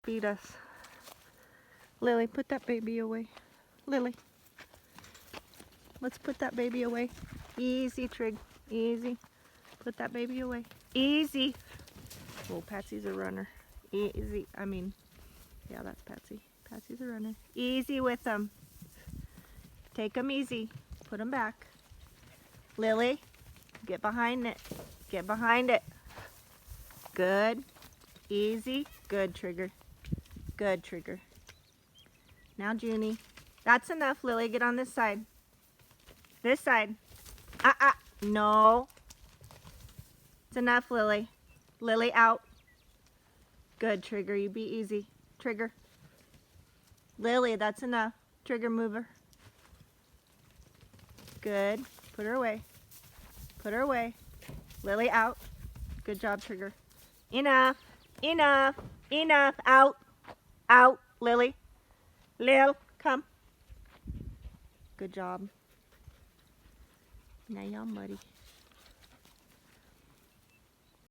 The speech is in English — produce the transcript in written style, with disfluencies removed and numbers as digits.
Feed us. Lily, put that baby away. Lily, let's put that baby away. Easy, Trig. Easy. Put that baby away. Easy. Oh, Patsy's a runner. Easy. Yeah, that's Patsy. Patsy's a runner. Easy with them. Take them easy. Put them back. Lily, get behind it. Get behind it. Good. Easy. Good, Trigger. Good, Trigger. Now, Junie. That's enough, Lily. Get on this side. This side. No. It's enough, Lily. Lily, out. Good, Trigger. You be easy. Trigger. Lily, that's enough. Trigger, move her. Good. Put her away. Put her away. Lily, out. Good job, Trigger. Enough. Enough. Enough. Out. Out. Lily. Lil, come. Good job. Now y'all muddy.